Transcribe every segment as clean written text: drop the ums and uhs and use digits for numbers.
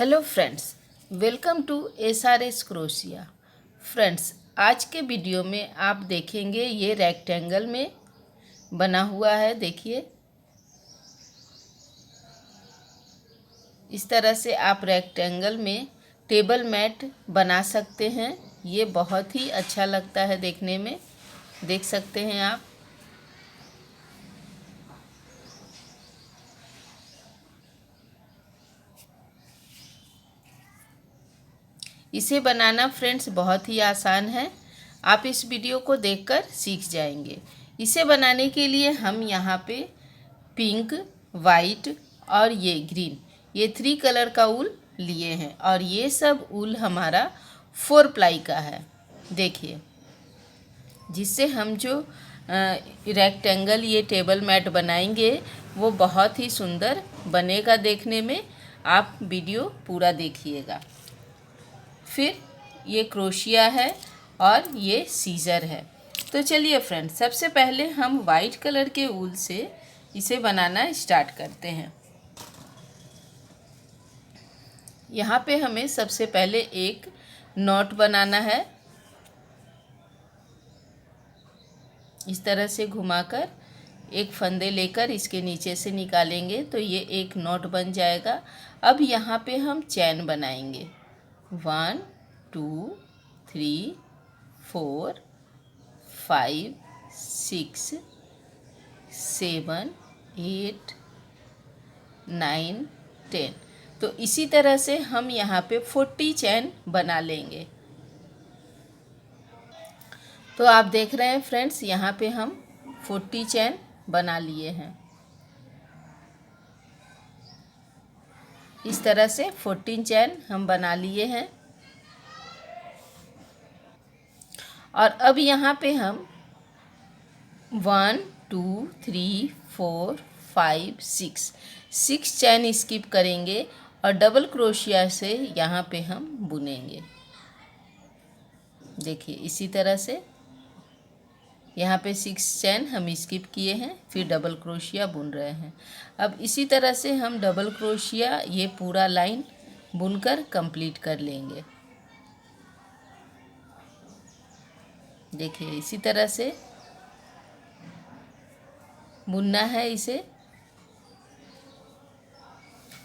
Hello friends, welcome to SRS crochet. Friends, आज के video में आप देखेंगे ये रेक्टेंगल में बना हुआ है। देखिए, इस तरह से आप रेक्टेंगल में टेबल मैट बना सकते हैं। ये बहुत ही अच्छा लगता है देखने में, देख सकते हैं आप। इसे बनाना फ्रेंड्स बहुत ही आसान है। आप इस वीडियो को देखकर सीख जाएंगे। इसे बनाने के लिए हम यहाँ पे पिंक, वाइट और ये ग्रीन, ये 3 कलर का ऊल लिए हैं और ये सब ऊल हमारा 4 प्लाई का है। देखिए, जिससे हम जो रेक्टेंगल ये टेबल मैट बनाएंगे वो बहुत ही सुंदर बनेगा देखने में। आप वीडियो पूरा देखिएगा। फिर ये क्रोशिया है और ये सीज़र है। तो चलिए फ्रेंड्स, सबसे पहले हम वाइट कलर के ऊल से इसे बनाना स्टार्ट करते हैं। यहाँ पे हमें सबसे पहले एक नॉट बनाना है। इस तरह से घुमाकर एक फंदे लेकर इसके नीचे से निकालेंगे तो ये एक नॉट बन जाएगा। अब यहाँ पे हम चैन बनाएंगे। 1 2 3 4 5 6 7 8 9 10। तो इसी तरह से हम यहाँ पे 40 चैन बना लेंगे। तो आप देख रहे हैं फ्रेंड्स, यहाँ पे हम 40 चैन बना लिए हैं। इस तरह से 14 चैन हम बना लिए हैं। और अब यहाँ पे हम 1 2 3 4 5 6 चैन स्किप करेंगे और डबल क्रोशिया से यहाँ पे हम बुनेंगे। देखिए, इसी तरह से यहाँ पे 6 चैन हम स्किप किए हैं, फिर डबल क्रोशिया बुन रहे हैं। अब इसी तरह से हम डबल क्रोशिया ये पूरा लाइन बुनकर कंप्लीट कर लेंगे। देखिए, इसी तरह से बुनना है इसे।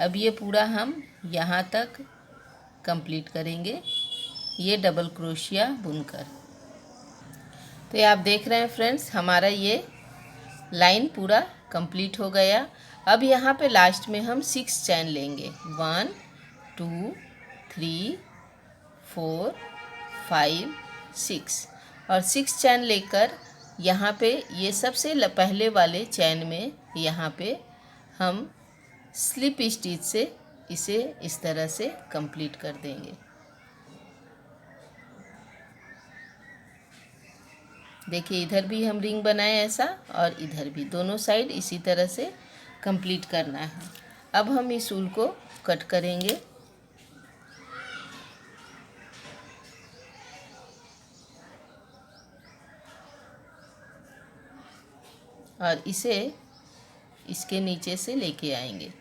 अब ये पूरा हम यहाँ तक कंप्लीट करेंगे, ये डबल क्रोशिया बुनकर। तो ये आप देख रहे हैं फ्रेंड्स, हमारा ये लाइन पूरा कंप्लीट हो गया। अब यहाँ पे लास्ट में हम 6 चैन लेंगे। 1 2 3 4 5 6 और 6 चैन लेकर यहाँ पे ये सबसे पहले वाले चैन में यहाँ पे हम स्लिप स्टिच से इसे इस तरह से कंप्लीट कर देंगे। देखिए, इधर भी हम रिंग बनाए ऐसा और इधर भी, दोनों साइड इसी तरह से कंप्लीट करना है। अब हम इस ऊल को कट करेंगे। और इसे इसके नीचे से लेके आएंगे।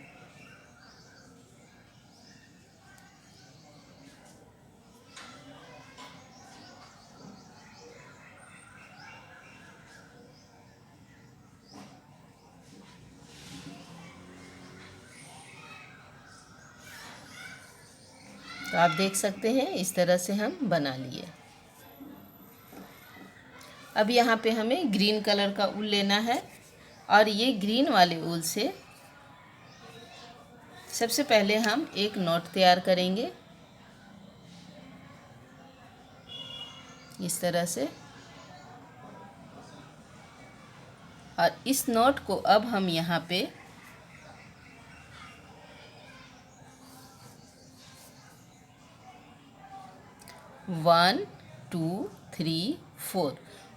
तो आप देख सकते हैं इस तरह से हम बना लिए। अब यहाँ पे हमें ग्रीन कलर का ऊल लेना है और ये ग्रीन वाले ऊल से सबसे पहले हम एक नॉट तैयार करेंगे इस तरह से। और इस नॉट को अब हम यहाँ पे one two three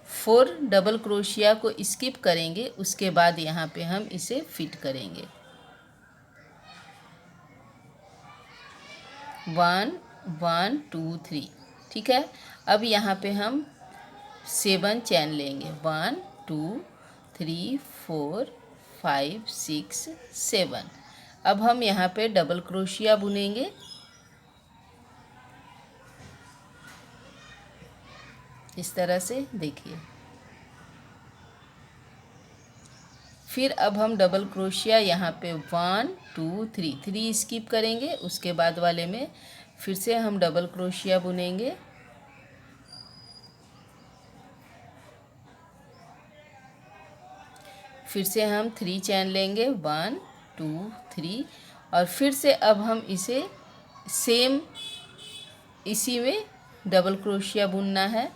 four double crochet को स्किप करेंगे। उसके बाद यहाँ पे हम इसे फिट करेंगे। 1 1 2 3, ठीक है। अब यहाँ पे हम 7 चैन लेंगे। 1 2 3 4 5 6 7। अब हम यहाँ पे डबल क्रोशिया बुनेंगे इस तरह से देखिए। फिर अब हम डबल क्रोशिया यहाँ पे 1 2 3 3 स्किप करेंगे, उसके बाद वाले में फिर से हम डबल क्रोशिया बुनेंगे। फिर से हम 3 चैन लेंगे, 1 2 3, और फिर से अब हम इसे सेम इसी में डबल क्रोशिया बुनना है,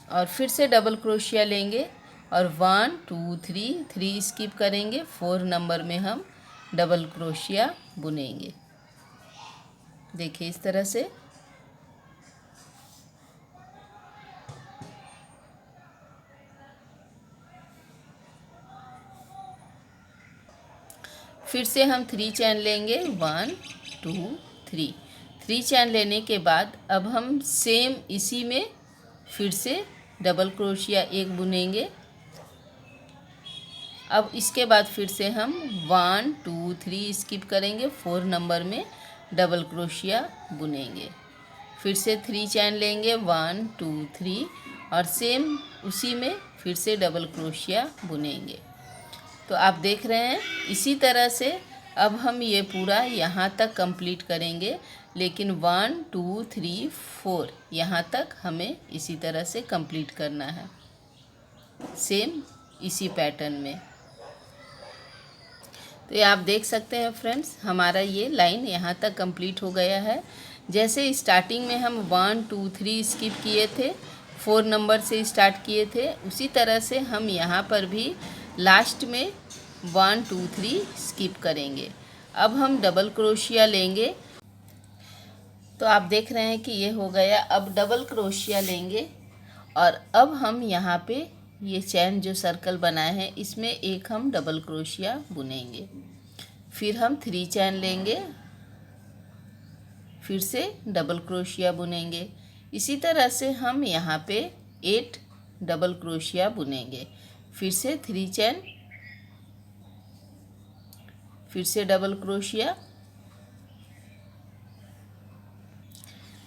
और फिर से डबल क्रोशिया लेंगे और 1 2 3 3 स्किप करेंगे, 4 नंबर में हम डबल क्रोशिया बुनेंगे। देखिए इस तरह से। फिर से हम 3 चैन लेंगे, 1 2 3 3 चैन लेने के बाद अब हम सेम इसी में फिर से डबल क्रोशिया एक बुनेंगे। अब इसके बाद फिर से हम 1 2 3 स्किप करेंगे, 4 नंबर में डबल क्रोशिया बुनेंगे। फिर से 3 चैन लेंगे, 1 2 3, और सेम उसी में फिर से डबल क्रोशिया बुनेंगे। तो आप देख रहे हैं इसी तरह से अब हम ये पूरा यहाँ तक कंप्लीट करेंगे, लेकिन 1 2 3 4 यहाँ तक हमें इसी तरह से कंप्लीट करना है, सेम इसी पैटर्न में। तो ये आप देख सकते हैं फ्रेंड्स, हमारा ये लाइन यहाँ तक कंप्लीट हो गया है। जैसे स्टार्टिंग में हम 1 2 3 स्किप किए थे, 4 नंबर से स्टार्ट किए थे, उसी तरह से हम यहाँ पर भी लास्ट में 1 2 3 स्किप करेंगे। अब हम डबल क्रोशिया लेंगे। तो आप देख रहे हैं कि ये हो गया। अब डबल क्रोशिया लेंगे और अब हम यहाँ पे ये चैन जो सर्कल बनाए हैं इसमें एक हम डबल क्रोशिया बुनेंगे। फिर हम 3 चैन लेंगे, फिर से डबल क्रोशिया बुनेंगे। इसी तरह से हम यहाँ पे 8 डबल क्रोशिया बुनेंगे। फिर से 3 चैन, फिर से डबल क्रोशिया।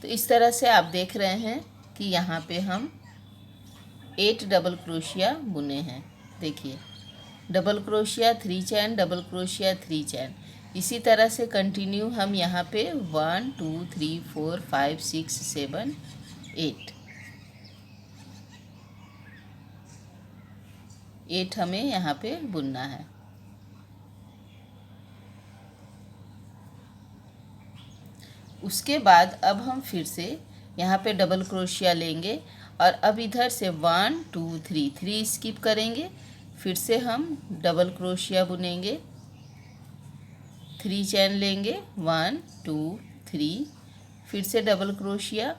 तो इस तरह से आप देख रहे हैं कि यहाँ पे हम 8 डबल क्रोशिया बुने हैं। देखिए डबल क्रोशिया 3 चैन, डबल क्रोशिया 3 चैन। इसी तरह से कंटिन्यू हम यहाँ पे 1 2 3 4 5 6 7 8 हमें यहाँ पे बुनना है। उसके बाद अब हम फिर से यहाँ पे डबल क्रोशिया लेंगे और अब इधर से 1 2 3 3 स्किप करेंगे। फिर से हम डबल क्रोशिया बुनेंगे, 3 चैन लेंगे, 1 2 3, फिर से डबल क्रोशिया,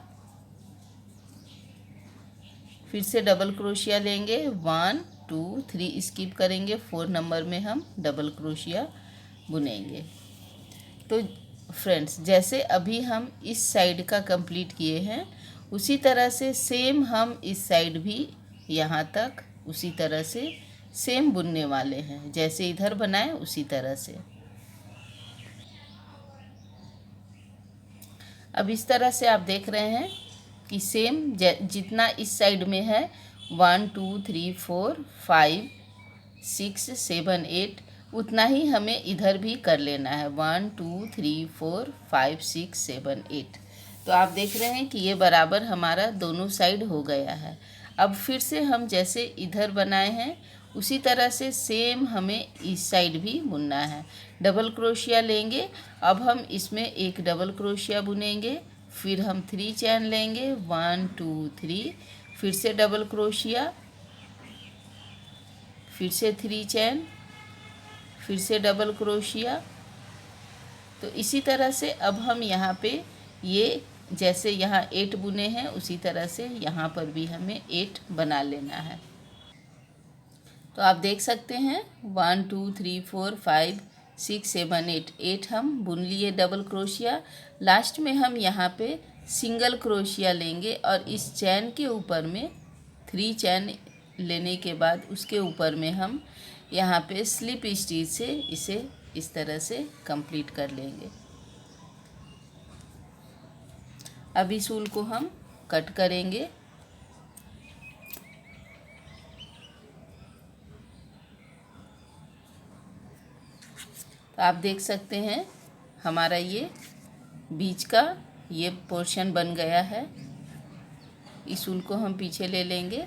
फिर से डबल क्रोशिया लेंगे, 1 2 3 स्किप करेंगे, 4 नंबर में हम डबल क्रोशिया बुनेंगे। तो फ्रेंड्स जैसे अभी हम इस साइड का कंप्लीट किए हैं उसी तरह से सेम हम इस साइड भी यहाँ तक उसी तरह से सेम बुनने वाले हैं, जैसे इधर बनाए उसी तरह से। अब इस तरह से आप देख रहे हैं कि सेम जितना इस साइड में है 1 2 3 4 5 6 7 8 उतना ही हमें इधर भी कर लेना है, 1 2 3 4 5 6 7 8। तो आप देख रहे हैं कि ये बराबर हमारा दोनों साइड हो गया है। अब फिर से हम जैसे इधर बनाए हैं उसी तरह से सेम हमें इस साइड भी बुनना है। डबल क्रोशिया लेंगे, अब हम इसमें एक डबल क्रोशिया बुनेंगे, फिर हम 3 चैन लेंगे, 1 2 3, फिर से डबल क्रोशिया, फिर से 3 चैन, फिर से डबल क्रोशिया। तो इसी तरह से अब हम यहाँ पे ये जैसे यहाँ 8 बुने हैं उसी तरह से यहाँ पर भी हमें 8 बना लेना है। तो आप देख सकते हैं 1 2 3 4 5 6 7 8 8 हम बुन लिए डबल क्रोशिया। लास्ट में हम यहाँ पे सिंगल क्रोशिया लेंगे और इस चैन के ऊपर में 3 चैन लेने के बाद उसके ऊपर में हम यहाँ पे स्लिप स्टिच से इसे इस तरह से कंप्लीट कर लेंगे। अब इस ऊल को हम कट करेंगे। तो आप देख सकते हैं हमारा ये बीच का ये पोर्शन बन गया है। इस ऊल को हम पीछे ले लेंगे।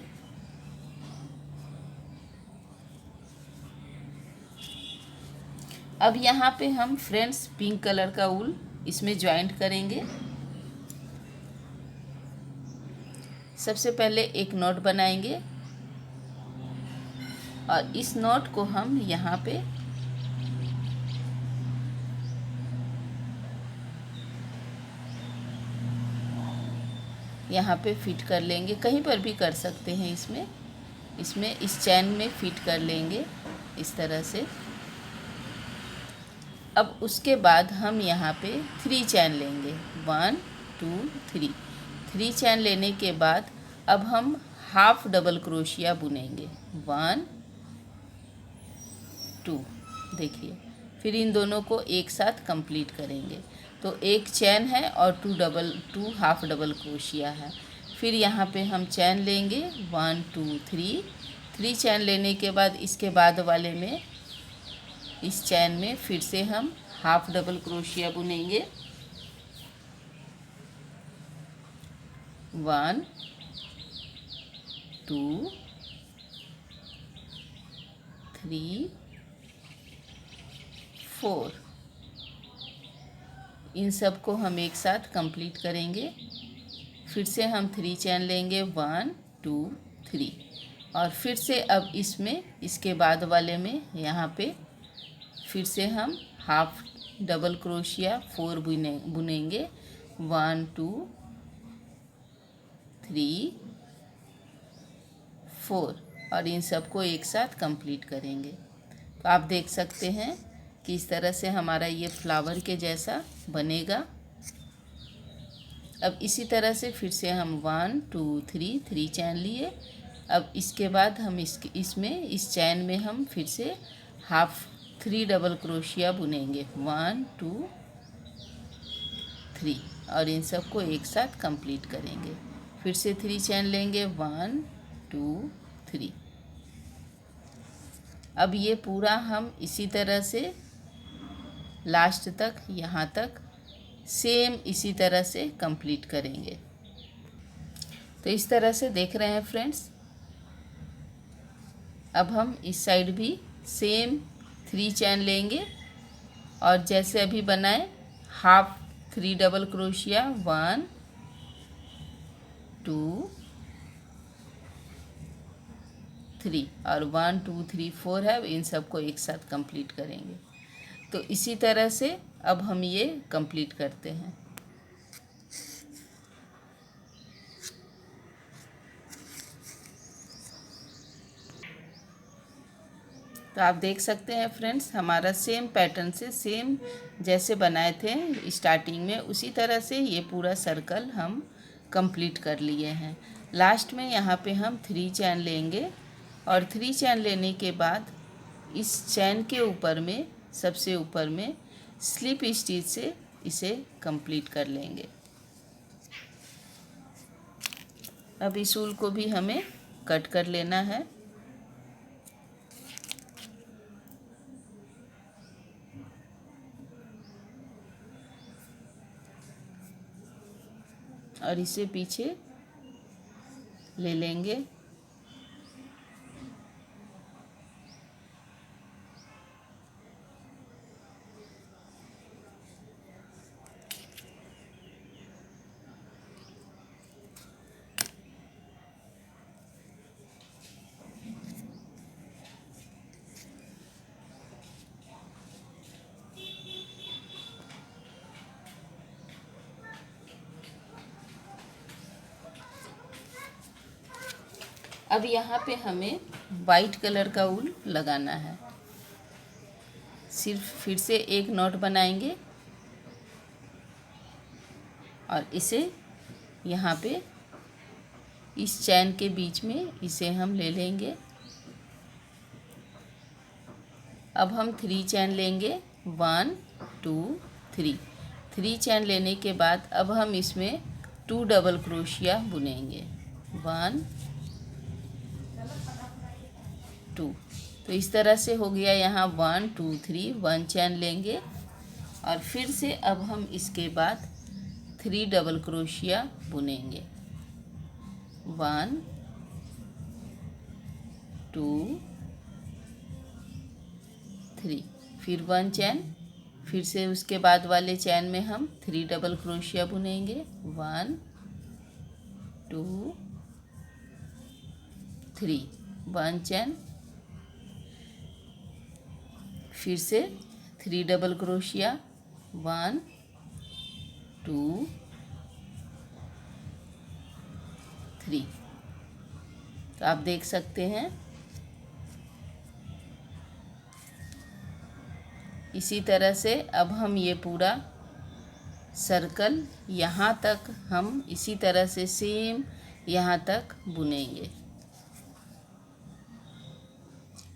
अब यहाँ पे हम फ्रेंड्स पिंक कलर का ऊल इसमें ज्वाइंट करेंगे। सबसे पहले एक नॉट बनाएंगे और इस नॉट को हम यहाँ पे फिट कर लेंगे। कहीं पर भी कर सकते हैं। इसमें इस चैन में फिट कर लेंगे इस तरह से। अब उसके बाद हम यहाँ पे 3 चैन लेंगे। 1 2 3 3 चैन लेने के बाद अब हम हाफ डबल क्रोशिया बुनेंगे। 1 2 देखिए, फिर इन दोनों को एक साथ कंप्लीट करेंगे। तो एक चैन है और 2 हाफ डबल क्रोशिया है। फिर यहाँ पे हम चैन लेंगे 1 2 3 चैन लेने के बाद इसके बाद वाले में इस चैन में फिर से हम हाफ डबल क्रोशिया बुनेंगे। 1 2 3 4 इन सब को हम एक साथ कंप्लीट करेंगे। फिर से हम 3 चैन लेंगे 1 2 3 और फिर से अब इसके बाद वाले में यहाँ पे फिर से हम हाफ डबल क्रोशिया 4 बुनेंगे। 1 2 3 4 और इन सब को एक साथ कंप्लीट करेंगे। तो आप देख सकते हैं कि इस तरह से हमारा ये फ्लावर के जैसा बनेगा। अब इसी तरह से फिर से हम 1 2 3 चैन लिए। अब इसके बाद हम इस चैन में हम फिर से हाफ 3 डबल क्रोशिया बुनेंगे। 1 2 3 और इन सब को एक साथ कंप्लीट करेंगे। फिर से 3 चैन लेंगे 1 2 3। अब ये पूरा हम इसी तरह से लास्ट तक यहाँ तक सेम इसी तरह से कंप्लीट करेंगे। तो इस तरह से देख रहे हैं फ्रेंड्स। अब हम इस साइड भी सेम 3 चैन लेंगे और जैसे अभी बनाए हाफ 3 डबल क्रोशिया 1 2 3 और 1 2 3 4 है। इन सबको एक साथ कंप्लीट करेंगे। तो इसी तरह से अब हम ये कंप्लीट करते हैं। तो आप देख सकते हैं फ्रेंड्स हमारा सेम पैटर्न से सेम जैसे बनाए थे स्टार्टिंग में उसी तरह से ये पूरा सर्कल हम कंप्लीट कर लिए हैं। लास्ट में यहाँ पे हम 3 चैन लेंगे और 3 चैन लेने के बाद इस चैन के ऊपर में सबसे ऊपर में स्लिप स्टिच से इसे कंप्लीट कर लेंगे। अब इस ऊल को भी हमें कट कर लेना है। और इसे पीछे ले लेंगे। अब यहाँ पे हमें वाइट कलर का ऊल लगाना है। सिर्फ फिर से एक नॉट बनाएंगे और इसे यहाँ पे इस चैन के बीच में इसे हम ले लेंगे। अब हम 3 चैन लेंगे 1 2 3 चैन लेने के बाद अब हम इसमें 2 डबल क्रोशिया बुनेंगे। 1 2। तो इस तरह से हो गया यहाँ 1 2 3, 1 चैन लेंगे और फिर से अब हम इसके बाद 3 डबल क्रोशिया बुनेंगे। 1 2 3, फिर 1 चैन, फिर से उसके बाद वाले चैन में हम 3 डबल क्रोशिया बुनेंगे। 1 2 3, 1 चैन, फिर से 3 डबल क्रोशिया। 1 2 3। तो आप देख सकते हैं इसी तरह से अब हम ये पूरा सर्कल यहाँ तक हम इसी तरह से सेम यहाँ तक बुनेंगे।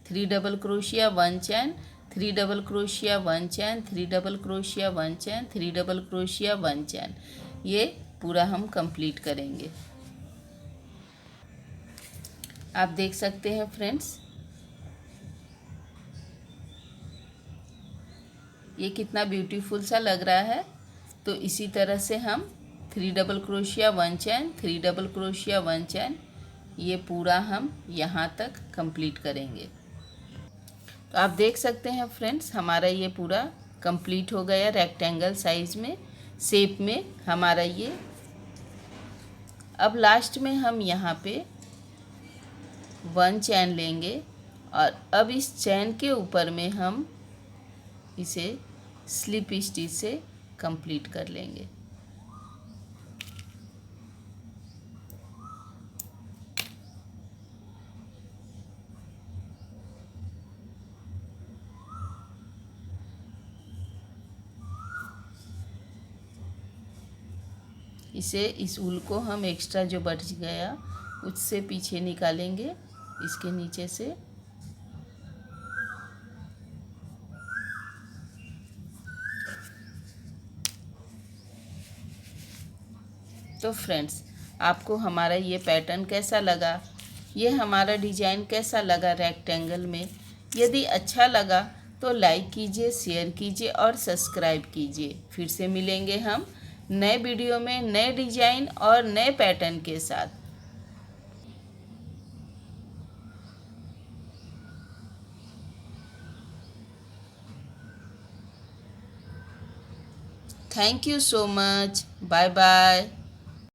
3 डबल क्रोशिया 1 चैन, 3 डबल क्रोशिया 1 चैन, 3 डबल क्रोशिया 1 चैन, 3 डबल क्रोशिया 1 चैन, ये पूरा हम कंप्लीट करेंगे। आप देख सकते हैं फ्रेंड्स ये कितना ब्यूटीफुल सा लग रहा है। तो इसी तरह से हम 3 डबल क्रोशिया 1 चैन, 3 डबल क्रोशिया 1 चैन, ये पूरा हम यहाँ तक कंप्लीट करेंगे। तो आप देख सकते हैं फ्रेंड्स हमारा ये पूरा कंप्लीट हो गया रेक्टेंगल साइज में, शेप में हमारा ये। अब लास्ट में हम यहाँ पे 1 चैन लेंगे और अब इस चैन के ऊपर में हम इसे स्लिप स्टिच से कंप्लीट कर लेंगे। इस ऊल को हम एक्स्ट्रा जो बच गया उससे पीछे निकालेंगे इसके नीचे से। तो फ्रेंड्स आपको हमारा ये पैटर्न कैसा लगा, ये हमारा डिजाइन कैसा लगा रेक्टेंगल में? यदि अच्छा लगा तो लाइक कीजिए, शेयर कीजिए और सब्सक्राइब कीजिए। फिर से मिलेंगे हम नए वीडियो में नए डिजाइन और नए पैटर्न के साथ। Thank you so much. Bye bye.